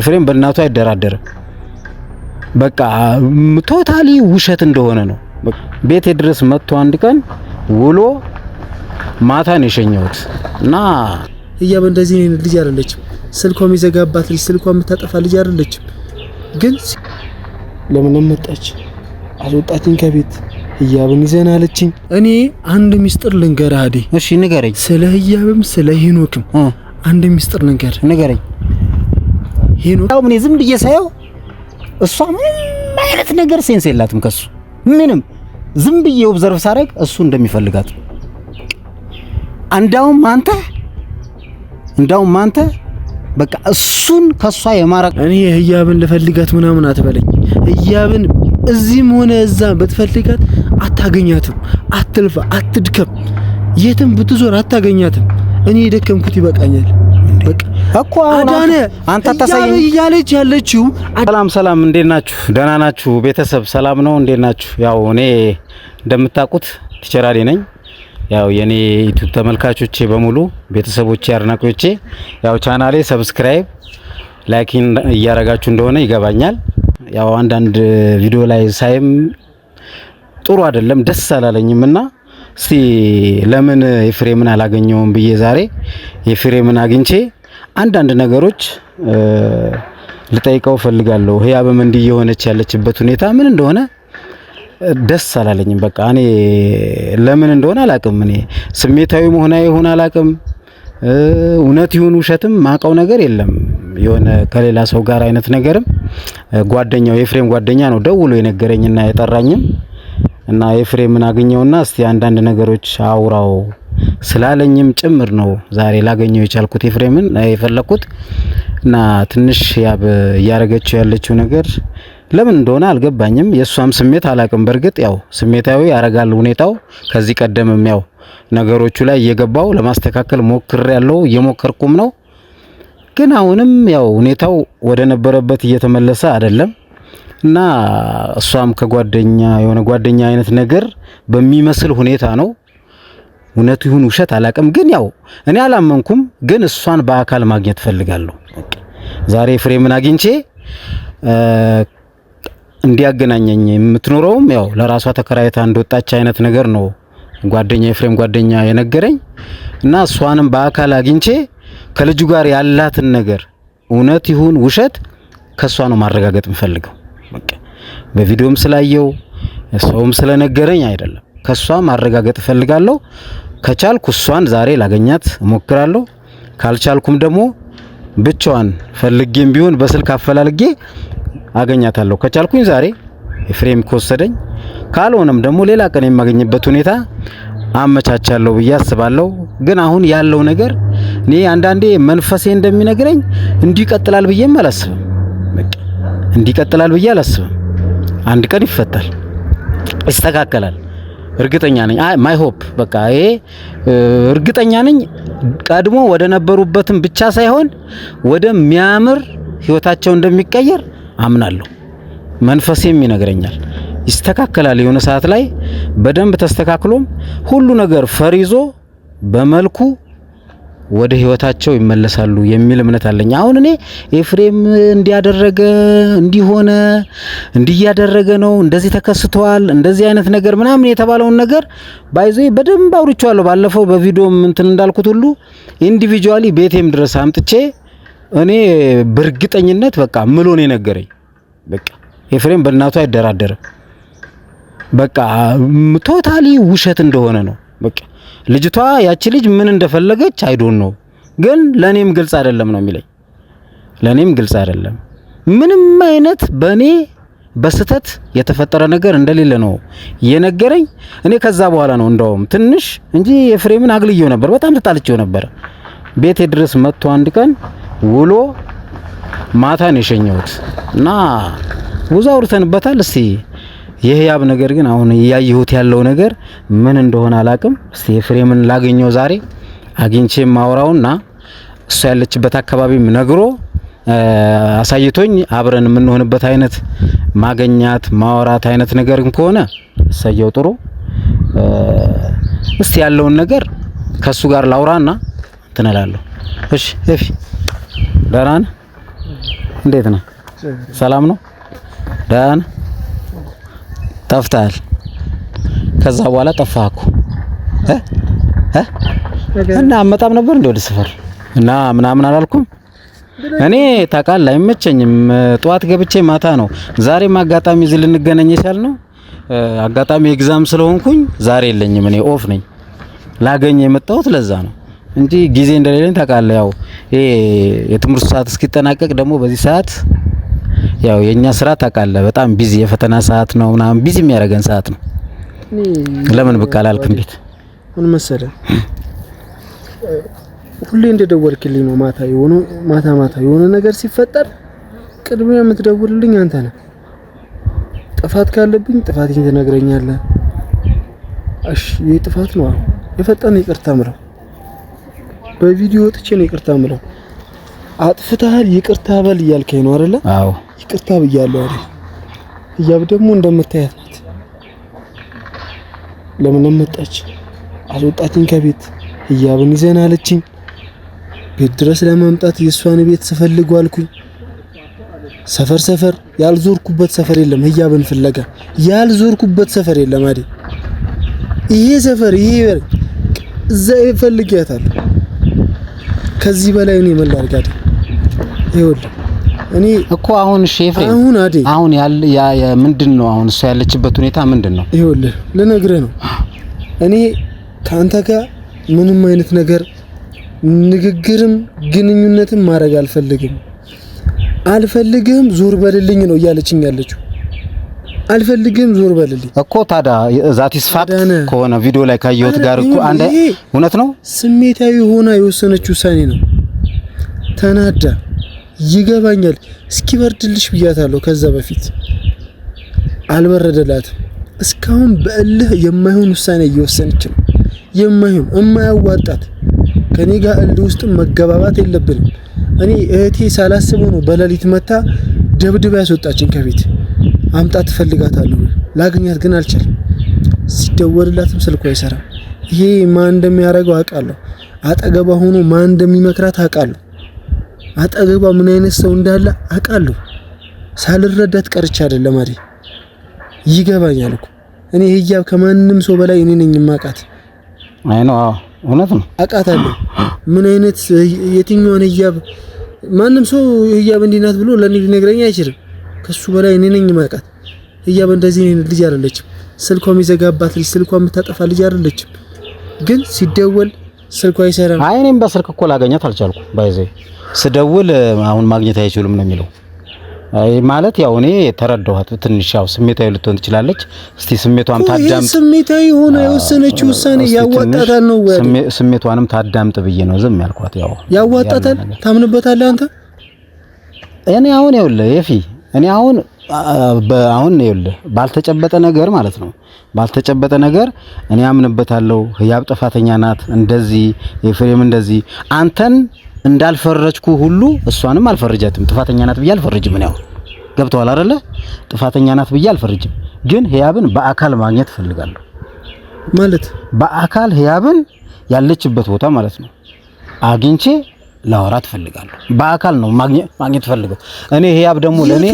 ኤፍሬም በእናቱ አይደራደርም። በቃ ቶታሊ ውሸት እንደሆነ ነው። ቤቴ ድረስ መጥቶ አንድ ቀን ውሎ ማታ ነው የሸኘሁት እና ህያብ እንደዚህ ልጅ አይደለችም። ስልኳም ይዘጋባት ልጅ፣ ስልኳም የምታጠፋ ልጅ አይደለችም። ግን ለምን መጣች? አልወጣችኝ ከቤት ህያብን ይዘና አለችኝ። እኔ አንድ ሚስጥር ልንገርህ አዲ። እሺ ንገረኝ። ስለ ህያብም ስለ ሄኖክም አንድ ሚስጥር ንገረኝ። ሄኖክ ምን ዝም ብዬ ሳየው እሷ ምንም አይነት ነገር ሴንስ የላትም ከሱ ምንም። ዝም ብዬ ኦብዘርቭ ሳረግ እሱ እንደሚፈልጋት እንዳውም አንተ በቃ እሱን ከሷ የማራቅ እኔ ህያብን ልፈልጋት ምናምን አትበለኝ። ህያብን እዚህም ሆነ እዛ በትፈልጋት አታገኛትም። አትልፋ፣ አትድከም፣ የትም ብትዞር አታገኛትም። እኔ የደከምኩት ይበቃኛል። በቃ እኮ አንተ ታሳየኝ እያለች ያለችው። ሰላም፣ እንዴት ናችሁ? ደህና ናችሁ? ቤተሰብ ሰላም ነው? እንዴት ናችሁ? ያው እኔ እንደምታውቁት ቲቸር አሊ ነኝ። ያው የኔ ዩቲዩብ ተመልካቾቼ በሙሉ ቤተሰቦቼ፣ አድናቂዎቼ ያው ቻናሌ ሰብስክራይብ ላይክ እያረጋችሁ እንደሆነ ይገባኛል። ያው አንዳንድ ቪዲዮ ላይ ሳይም ጥሩ አይደለም፣ ደስ አላለኝምና እስቲ ለምን ኤፍሬምን አላገኘውም ብዬ ዛሬ ኤፍሬምን አግኝቼ አንዳንድ ነገሮች ልጠይቀው ፈልጋለሁ። ህያብም እንዲህ የሆነች ያለችበት ሁኔታ ምን እንደሆነ ደስ አላለኝም። በቃ እኔ ለምን እንደሆነ አላቅም። እኔ ስሜታዊ መሆና ይሆን አላቅም። እውነት ይሁን ውሸትም ማቀው ነገር የለም። የሆነ ከሌላ ሰው ጋር አይነት ነገርም ጓደኛው ኤፍሬም ጓደኛ ነው ደውሎ የነገረኝና የጠራኝም እና ኤፍሬምን አገኘውና እስቲ አንዳንድ ነገሮች አውራው ስላለኝም ጭምር ነው ዛሬ ላገኘው የቻልኩት ኤፍሬምን የፈለኩት። እና ትንሽ ህያብ እያረገችው ያለችው ነገር ለምን እንደሆነ አልገባኝም። የሷም ስሜት አላቅም። በርግጥ ያው ስሜታዊ ያረጋል ሁኔታው። ከዚህ ቀደምም ያው ነገሮቹ ላይ እየገባው ለማስተካከል ሞክሬያለሁ፣ እየሞከርኩም ነው። ግን አሁንም ያው ሁኔታው ወደ ነበረበት እየተመለሰ አይደለም እና እሷም ከጓደኛ የሆነ ጓደኛ አይነት ነገር በሚመስል ሁኔታ ነው። እውነቱ ይሁን ውሸት አላቅም። ግን ያው እኔ አላመንኩም። ግን እሷን በአካል ማግኘት ፈልጋለሁ። ዛሬ ኤፍሬምን አግኝቼ እንዲያገናኘኝ የምትኖረውም ያው ለራሷ ተከራይታ እንደወጣች አይነት ነገር ነው ጓደኛ ኤፍሬም ጓደኛ የነገረኝ እና እሷንም በአካል አግኝቼ ከልጁ ጋር ያላትን ነገር እውነት ይሁን ውሸት ከሷ ነው ማረጋገጥ የምፈልገው። በቃ በቪዲዮም ስላየው ሰውም ስለነገረኝ አይደለም፣ ከሷ ማረጋገጥ ፈልጋለሁ። ከቻልኩ እሷን ዛሬ ላገኛት እሞክራለሁ። ካልቻልኩም ደግሞ ብቻዋን ፈልጌም ቢሆን በስልክ አፈላልጌ አገኛታለሁ። ከቻልኩኝ ዛሬ ኤፍሬም ከወሰደኝ፣ ካልሆነም ደግሞ ሌላ ቀን የማገኝበት ሁኔታ አመቻቻለሁ ብዬ አስባለሁ። ግን አሁን ያለው ነገር እኔ አንዳንዴ መንፈሴ እንደሚነግረኝ እንዲቀጥላል ብዬም አላስብም። በቃ እንዲቀጥላል ብዬ አላስብም። አንድ ቀን ይፈታል፣ ይስተካከላል። እርግጠኛ ነኝ። ማይ ሆፕ በቃ ይሄ እርግጠኛ ነኝ። ቀድሞ ወደ ነበሩበትም ብቻ ሳይሆን ወደ ሚያምር ህይወታቸው እንደሚቀየር አምናለሁ። መንፈሴም ይነግረኛል። ይስተካከላል። የሆነ ሰዓት ላይ በደንብ ተስተካክሎም ሁሉ ነገር ፈሪዞ በመልኩ ወደ ህይወታቸው ይመለሳሉ የሚል እምነት አለኝ። አሁን እኔ ኤፍሬም እንዲያደረገ እንዲሆነ እንዲያደረገ ነው እንደዚህ ተከስተዋል እንደዚህ አይነት ነገር ምናምን የተባለውን ነገር ባይዞ በደንብ አውርቻለሁ። ባለፈው በቪዲዮም እንትን እንዳልኩት ሁሉ ኢንዲቪጁዋሊ ቤቴም ድረስ አምጥቼ እኔ በእርግጠኝነት በቃ ምሎ ነው ነገረኝ። በቃ ኤፍሬም በእናቱ አይደራደርም። በቃ ቶታሊ ውሸት እንደሆነ ነው። በቃ ልጅቷ ያቺ ልጅ ምን እንደፈለገች አይዶን ነው፣ ግን ለኔም ግልጽ አይደለም ነው የሚለኝ። ለኔም ግልጽ አይደለም። ምንም አይነት በኔ በስተት የተፈጠረ ነገር እንደሌለ ነው የነገረኝ። እኔ ከዛ በኋላ ነው እንደውም ትንሽ እንጂ ኤፍሬምን አግልየው ነበር፣ በጣም ተጣልቼው ነበር። ቤቴ ድረስ መጥቶ አንድ ቀን ውሎ ማታ ነው የሸኘሁት እና ብዙ አውርተንበታል። እስቲ የህያብ ነገር ግን አሁን ያየሁት ያለው ነገር ምን እንደሆነ አላቅም። እስቲ ኤፍሬምን ላገኘው ዛሬ አግኝቼ ማውራውና እሱ ያለችበት አካባቢም ነግሮ አሳይቶኝ አብረን የምንሆንበት አይነት ማገኛት ማውራት አይነት ነገር ከሆነ እሰየው ጥሩ። እስቲ ያለውን ነገር ከሱ ጋር ላውራና ተነላለሁ። እሺ ኤፊ ደህና ነህ? እንዴት ነህ? ሰላም ነው? ደህና ነህ? ጠፍተሃል። ከዛ በኋላ ጠፋህ እኮ እና አመጣም ነበር እንደ ወደ ሰፈር እና ምናምን አላልኩም። እኔ ታውቃለህ አይመቸኝም። ጠዋት ገብቼ ማታ ነው። ዛሬም አጋጣሚ እዚህ ልንገናኝ የቻልነው አጋጣሚ ኤግዛም ስለሆንኩኝ ዛሬ የለኝም። እኔ ኦፍ ነኝ። ላገኝ የመጣሁት ለዛ ነው እንጂ ጊዜ እንደሌለኝ ታውቃለህ። ያው ይሄ የትምህርት ሰዓት እስኪጠናቀቅ ደግሞ በዚህ ሰዓት ያው የኛ ስራ ታውቃለህ በጣም ቢዚ የፈተና ሰዓት ነው ምናምን ቢዚ የሚያደርገን ሰዓት ነው። ለምን ብቅ አላልክም? ቤት ምን መሰለህ ሁሌ እንደደወልክልኝ ነው ማታ የሆነ ነገር ሲፈጠር ቅድሚያ የምትደውልልኝ አንተ ነህ። ጥፋት ካለብኝ ጥፋቴን ትነግረኛለህ። እሺ ይሄ ጥፋት ነው የፈጠነ ይቅርታ ምለው በቪዲዮ ወጥቼ ነው ይቅርታ ምለው። አጥፍተሃል ይቅርታ በል እያልከኝ ነው አይደለ? አዎ ይቅርታ ብያለሁ አይደል? ህያብ ደግሞ እንደምታያት ናት። ለምን መጣች? አልወጣችኝ ከቤት ህያብን ይዘን አለችኝ። ቤት ድረስ ለማምጣት የሷን ቤት ስፈልግ አልኩኝ። ሰፈር ያልዞርኩበት ሰፈር የለም። ህያብን ፍለጋ ያልዞርኩበት ሰፈር የለም አይደል? ይሄ ሰፈር ይሄ እዛ ይፈልጊያታለሁ። ከዚህ በላይ እኔ ምን ላድርግ አይደል? ይኸውልህ እኔ እኮ አሁን ሼፍ አሁን ምንድነው አሁን እሷ ያለችበት ሁኔታ ምንድነው? ይኸውልህ ልነግርህ ነው። እኔ ካንተ ጋር ምንም አይነት ነገር ንግግርም ግንኙነትም ማድረግ አልፈልግም ዞር በልልኝ ነው እያለችኝ ያለችው። አልፈልግም ዞር በልልኝ እኮ ታዲያ ዛቲስ ፋክት ከሆነ ቪዲዮ ላይ ካየሁት ጋር እኮ አንደ እውነት ነው። ስሜታዊ ሆና የወሰነችው ውሳኔ ነው። ተናዳ ይገባኛል። እስኪበርድልሽ ብያታለሁ። ከዛ በፊት አልበረደላትም። እስካሁን በእልህ የማይሆን ውሳኔ እየወሰነች ነው። የማያዋጣት ከኔ ጋር እልህ ውስጥ መገባባት የለብንም። እኔ እህቴ ሳላስበው ነው በሌሊት መታ ደብድባ ያስወጣችኝ ከቤት። አምጣት ትፈልጋታለሁ ላገኛት ግን አልቻለም። ሲደወልላትም ስልኳ አይሰራም። ይሄ ማን እንደሚያደርገው አውቃለሁ። አጠገቧ ሆኖ ማን እንደሚመክራት አውቃለሁ። አጠገቧ ምን አይነት ሰው እንዳለ አውቃለሁ። ሳልረዳት ቀርቻ አይደለም አይደል? ይገባኛል እኮ እኔ ህያብ ከማንም ሰው በላይ እኔ ነኝ የማውቃት። አይ ነው እውነት ነው አውቃታለሁ። ምን አይነት የትኛውን ህያብ ማንም ሰው ህያብ እንዲህ ናት ብሎ ለኔ ሊነግረኝ አይችልም። ከሱ በላይ እኔ ነኝ የማውቃት። ህያብ እንደዚህ ልጅ አይደለችም። ስልኳ የሚዘጋባት ልጅ፣ ስልኳ የምታጠፋ ልጅ አይደለችም። ግን ሲደወል ስልኳ አይሰራም። አይ እኔም በስልክ እኮ ላገኛት አልቻልኩም። ባይዘ ስደውል አሁን ማግኘት አይችሉም ነው የሚለው። አይ ማለት ያው እኔ ተረዳኋት። ትንሽ ያው ስሜታዊ ልትሆን ትችላለች። እስቲ ስሜቷን ታዳምጥ። ስሜታዊ ሆነ የወሰነችው ውሳኔ ያዋጣታል ነው ወይ? ስሜቷንም ታዳምጥ ብዬ ነው ዝም ያልኳት። ያው ያዋጣታል። ታምንበታለህ አንተ? እኔ አሁን ይኸውልህ ኤፊ እኔ አሁን ይኸውልህ ባልተጨበጠ ነገር ማለት ነው ባልተጨበጠ ነገር እኔ አምንበታለሁ። ህያብ ጥፋተኛ ናት። እንደዚህ ኤፍሬም እንደዚህ አንተን እንዳልፈረጅኩ ሁሉ እሷንም አልፈርጃትም። ጥፋተኛ ናት ብዬ አልፈርጅም። እኔ አሁን ገብቶሃል አይደለ? ጥፋተኛ ናት ብዬ አልፈርጅም። ግን ህያብን በአካል ማግኘት ፈልጋለሁ። ማለት በአካል ህያብን ያለችበት ቦታ ማለት ነው አግኝቼ ላወራት ፈልጋለሁ። በአካል ነው ማግኘት ፈልገው። እኔ ህያብ ደግሞ ለኔ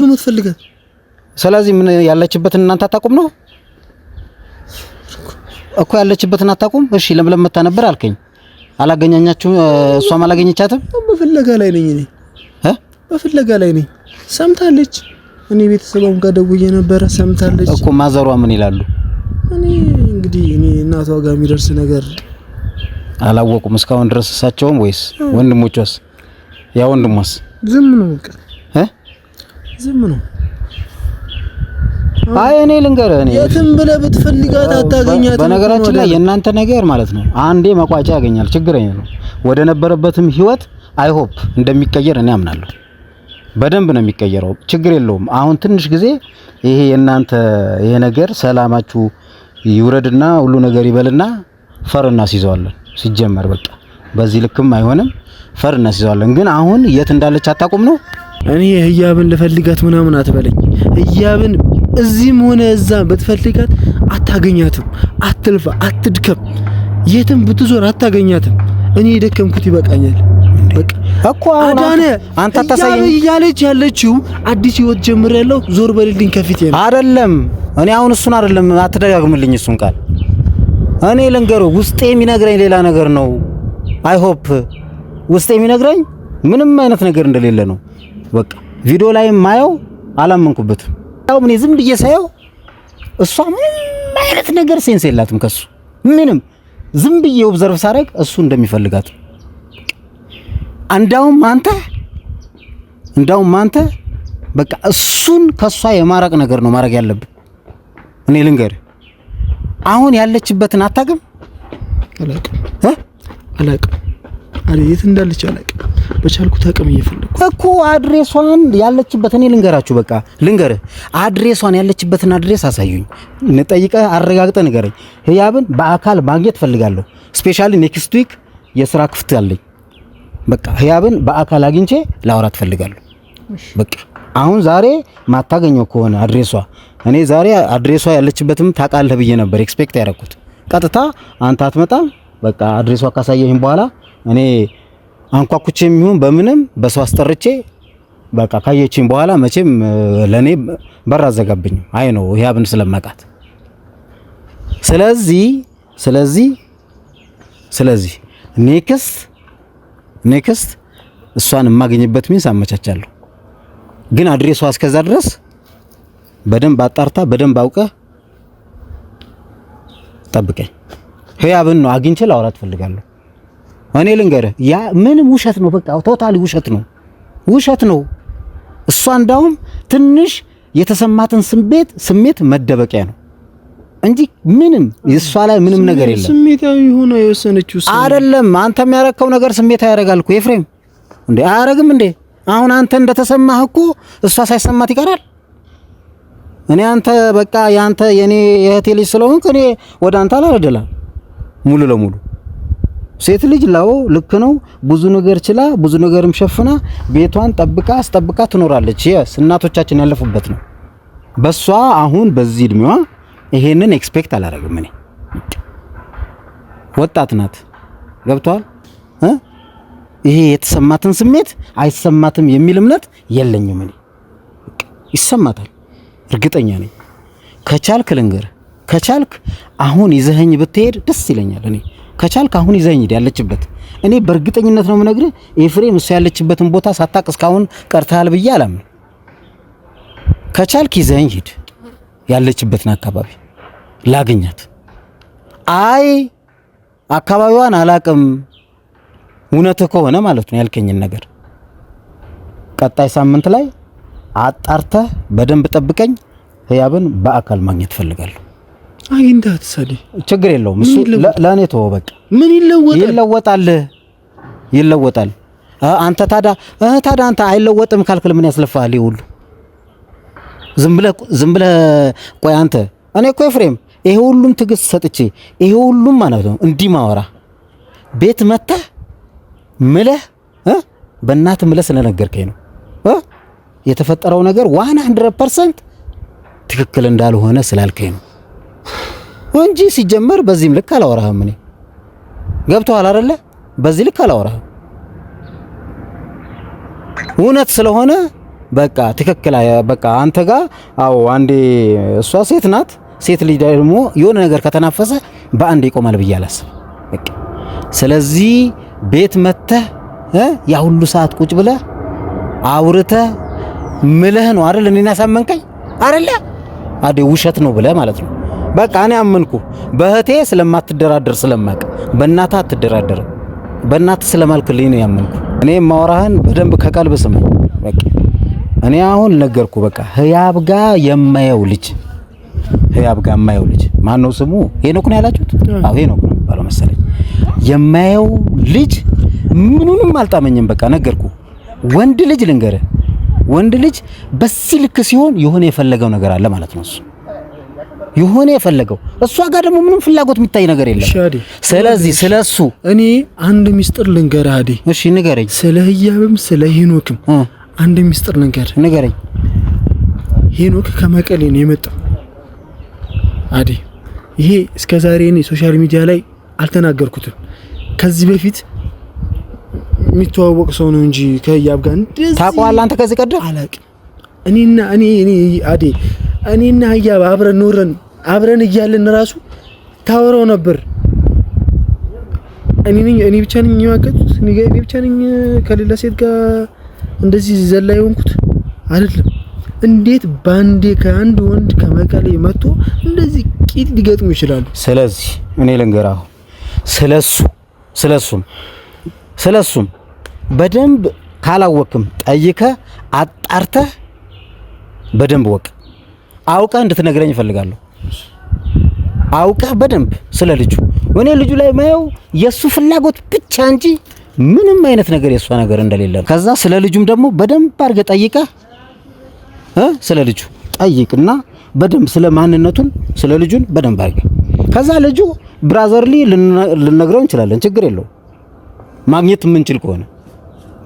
ስለዚህ ምን ያለችበትን እናንተ አታውቁም ነው እኮ ያለችበትን አታውቁም። እሺ ለምለም መታ ነበር አልከኝ። አላገኛኛችሁ? እሷም አላገኘቻትም። በፍለጋ ላይ ነኝ እኔ በፍለጋ ላይ ነኝ። ሰምታለች። እኔ ቤተሰቧም ጋር ደውዬ ነበር። ሰምታለች እኮ። ማዘሯ ምን ይላሉ? እኔ እንግዲህ እናቷ ጋር የሚደርስ ነገር አላወቁም እስካሁን ድረስ እሳቸውም ወይስ ወንድሞቿስ? ያ ወንድሟስ ዝም ነው በቃ ዝም ነው። አይ እኔ ልንገርህ እኔ የትም ብለህ ብትፈልጋት አታገኛትም። በነገራችን ላይ የእናንተ ነገር ማለት ነው አንዴ መቋጫ ያገኛል። ችግር ነው ወደ ነበረበትም ህይወት አይ ሆፕ እንደሚቀየር እኔ አምናለሁ። በደንብ ነው የሚቀየረው። ችግር የለውም። አሁን ትንሽ ጊዜ ይሄ የእናንተ ይሄ ነገር ሰላማችሁ ይውረድና ሁሉ ነገር ይበልና ፈርና ሲይዘዋለን። ሲጀመር በቃ በዚህ ልክም አይሆንም። ፈርና ሲይዘዋለን። ግን አሁን የት እንዳለች አታውቁም ነው። እኔ ህያብን ልፈልጋት ምናምን አትበለኝ። ህያብን እዚህም ሆነ እዛ ብትፈልጋት አታገኛትም። አትልፋ፣ አትድከም። የትም ብትዞር አታገኛትም። እኔ የደከምኩት ይበቃኛል። እንዴ በቃ እኮ አሁን አንተ ታሳየኝ እያለች ያለችው አዲስ ህይወት ጀምሬያለሁ ዞር በልልኝ ከፊቴ ነው አይደለም። እኔ አሁን እሱን አይደለም አትደጋግምልኝ እሱን ቃል። እኔ ልንገርህ ውስጤ የሚነግረኝ ሌላ ነገር ነው። አይ ሆፕ ውስጤ የሚነግረኝ ምንም አይነት ነገር እንደሌለ ነው። በቃ ቪዲዮ ላይ ማየው አላመንኩበትም። ያው ምን ዝም ብዬ ሳየው እሷ ምንም አይነት ነገር ሴንስ የላትም ከሱ ምንም። ዝም ብዬ ኦብዘርቭ ሳደርግ እሱ እንደሚፈልጋት እንዳውም አንተ በቃ እሱን ከሷ የማራቅ ነገር ነው ማድረግ ያለብን። እኔ ልንገርህ አሁን ያለችበትን አታውቅም? አላውቅም የት እንዳለች አላውቅም። በቻልኩት አቅም እየፈለኩ እኮ አድሬሷን ያለችበት እኔ ልንገራችሁ። በቃ ልንገርህ አድሬሷን ያለችበትን አድሬስ አሳዩኝ። እንጠይቀህ አረጋግጠህ ንገረኝ። ህያብን በአካል ማግኘት ፈልጋለሁ። ስፔሻሊ ኔክስት ዊክ የሥራ ክፍት አለኝ። በቃ ህያብን በአካል አግኝቼ ላወራት ፈልጋለሁ። በቃ አሁን ዛሬ ማታገኘው ከሆነ አድሬሷ እኔ ዛሬ አድሬሷ ያለችበትም ታውቃለህ ብዬ ነበር ኤክስፔክት ያደረኩት። ቀጥታ አንተ አትመጣም። በቃ አድሬሷ ካሳየኝ በኋላ እኔ አንኳኩቼም ይሁን በምንም በሰው አስጠርቼ በቃ ካየችኝ በኋላ መቼም ለኔ በር አዘጋብኝ። አይ ነው ህያብን ስለማውቃት። ስለዚህ ኔክስት እሷን የማገኝበት ሚንስ አመቻቻለሁ። ግን አድሬሷ እስከዛ ድረስ በደንብ አጣርታ በደንብ አውቀህ ጠብቀኝ። ህያብን ነው አግኝቼ ላወራት ፈልጋለሁ። እኔ ልንገርህ ያ ምንም ውሸት ነው። በቃ ቶታሊ ውሸት ነው። እሷ እንዳውም ትንሽ የተሰማትን ስሜት መደበቂያ ነው እንጂ ምንም እሷ ላይ ምንም ነገር የለም። ስሜታዊ ሆነ የወሰነችው አይደለም። አንተ የሚያረከው ነገር ስሜታዊ ያደርጋል እኮ ኤፍሬም። እንዴ አያረግም እንዴ? አሁን አንተ እንደተሰማህ እኮ እሷ ሳይሰማት ይቀራል። እኔ አንተ በቃ ያንተ የኔ የእህቴ ልጅ ስለሆንክ እኔ ወደ አንተ አላደላ ሙሉ ለሙሉ ሴት ልጅ ላው ልክ ነው። ብዙ ነገር ችላ ብዙ ነገርም ሸፍና ቤቷን አስጠብቃ ትኖራለች። እናቶቻችን ያለፉበት ነው። በሷ አሁን በዚህ እድሜዋ ይሄንን ኤክስፔክት አላረግም። እኔ ወጣት ናት። ገብቷል? ይሄ የተሰማትን ስሜት አይሰማትም የሚል እምነት የለኝም። እኔ ይሰማታል፣ እርግጠኛ ነኝ። ከቻልክ ልንገር፣ ከቻልክ አሁን ይዘኸኝ ብትሄድ ደስ ይለኛል። እኔ ከቻልክ አሁን ይዘኸኝ ያለችበት እኔ በእርግጠኝነት ነው የምነግርህ ኤፍሬም፣ እሱ ያለችበትን ቦታ ሳታቅ እስካሁን ቀርተሃል ብዬ አላምንም። ከቻልክ ይዘኸኝ ሂድ፣ ያለችበትን አካባቢ ላገኛት። አይ አካባቢዋን አላቅም እውነት ከሆነ ማለት ነው ያልከኝን ነገር ቀጣይ ሳምንት ላይ አጣርተህ በደንብ ጠብቀኝ። ህያብን በአካል ማግኘት ፈልጋለሁ። አይ እንዳትሰሊ ችግር የለውም። እሱ ለኔ ተወው በቃ። ምን ይለወጣል። አንተ ታዳ አንተ አይለወጥም ካልክል ምን ያስለፋል? ይሁሉ ዝም ብለህ ቆይ አንተ እኔ እኮ ኤፍሬም ይሄ ሁሉም ትግስት ሰጥቼ ይሄ ሁሉም ማለት ነው እንዲህ ማወራ ቤት መተህ ምለህ በእናትህ ምለህ ስለነገርከኝ ነው የተፈጠረው ነገር 100% ትክክል እንዳልሆነ ስላልከኝ ነው እንጂ ሲጀመር በዚህም ልክ አላወራህም። እኔ ገብቶሃል አይደለ? በዚህ ልክ አላወራህም። እውነት ስለሆነ በቃ ትክክል በቃ አንተ ጋር አዎ፣ አንዴ እሷ ሴት ናት። ሴት ልጅ ደግሞ የሆነ ነገር ከተናፈሰ በአንዴ ይቆማል ብዬ አላስብም። በቃ ስለዚህ ቤት መተህ ያ ሁሉ ሰዓት ቁጭ ብለህ አውርተህ ምለህ ነው አይደል እኔን ያሳመንከኝ አይደለ? አዴ ውሸት ነው ብለህ ማለት ነው። በቃ እኔ አመንኩ። በእህቴ ስለማትደራደር ስለማቅ በእናትህ አትደራደርም። በእናትህ ስለማልክልኝ ነው ያመንኩ። እኔ ማወራህን በደንብ ከቀልብ ስማ። በቃ እኔ አሁን ነገርኩ። በቃ ህያብ ጋር የማየው ልጅ ማን ነው ስሙ? ሄኖክ ነው ያላችሁት? አዎ ሄኖክ ነው ባለው መሰለኝ። የማየው ልጅ ምኑንም አልጣመኝም። በቃ ነገርኩ። ወንድ ልጅ ልንገርህ፣ ወንድ ልጅ በዚህ ልክ ሲሆን የሆነ የፈለገው ነገር አለ ማለት ነው። እሱ የሆነ የፈለገው እሷ ጋር ደግሞ ምንም ፍላጎት የሚታይ ነገር የለም። ስለዚህ ስለሱ እኔ አንድ ሚስጥር ልንገርህ አዴ። እሺ ንገረኝ። ስለ ህያብም ስለ ሄኖክም አንድ ሚስጥር ንገረኝ። ሄኖክ ከመቀሌ ነው የመጣው አዴ። ይሄ እስከዛሬ እኔ ሶሻል ሚዲያ ላይ አልተናገርኩትም። ከዚህ በፊት የሚተዋወቅ ሰው ነው እንጂ ከህያብ ጋር እንደዚህ ታውቀዋለህ አንተ ከዚህ ቀደም? አላውቅም። እኔና አዴ እኔና ህያብ አብረን እያለን ራሱ ታወራው ነበር። እኔ ብቻ ነኝ የማቀጡት? እኔ ብቻ ነኝ ከሌላ ሴት ጋር እንደዚህ ዘላይ ሆንኩት? አይደለም። እንዴት ባንዴ ከአንድ ወንድ ከመቀሌ መጥቶ እንደዚህ ቂጥ ሊገጥሙ ይችላሉ? ስለዚህ እኔ ልንገርህ ስለሱም በደንብ ካላወቅም ጠይቀህ አጣርተህ በደንብ ወቅ አውቀህ እንድትነግረኝ እፈልጋለሁ። አውቀህ በደንብ ስለ ልጁ እኔ ልጁ ላይ ማየው የሱ ፍላጎት ብቻ እንጂ ምንም አይነት ነገር የሷ ነገር እንደሌለ ነው። ከዛ ስለ ልጁም ደግሞ በደንብ አድርገህ ጠይቀህ ስለ ልጁ ጠይቅና በደንብ ስለ ማንነቱን ስለ ልጁን በደንብ አድርገህ ከዛ ልጁ ብራዘርሊ ልነግረው እንችላለን። ችግር የለውም ማግኘት የምንችል ከሆነ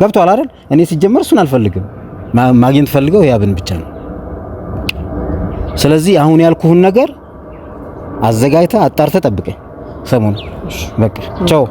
ገብቷል አይደል? እኔ ሲጀመር እሱን አልፈልግም። ማግኘት ፈልገው ህያብን ብቻ ነው። ስለዚህ አሁን ያልኩህን ነገር አዘጋጅተህ አጣርተህ ጠብቀኝ ሰሞኑን። በቃ ቻው።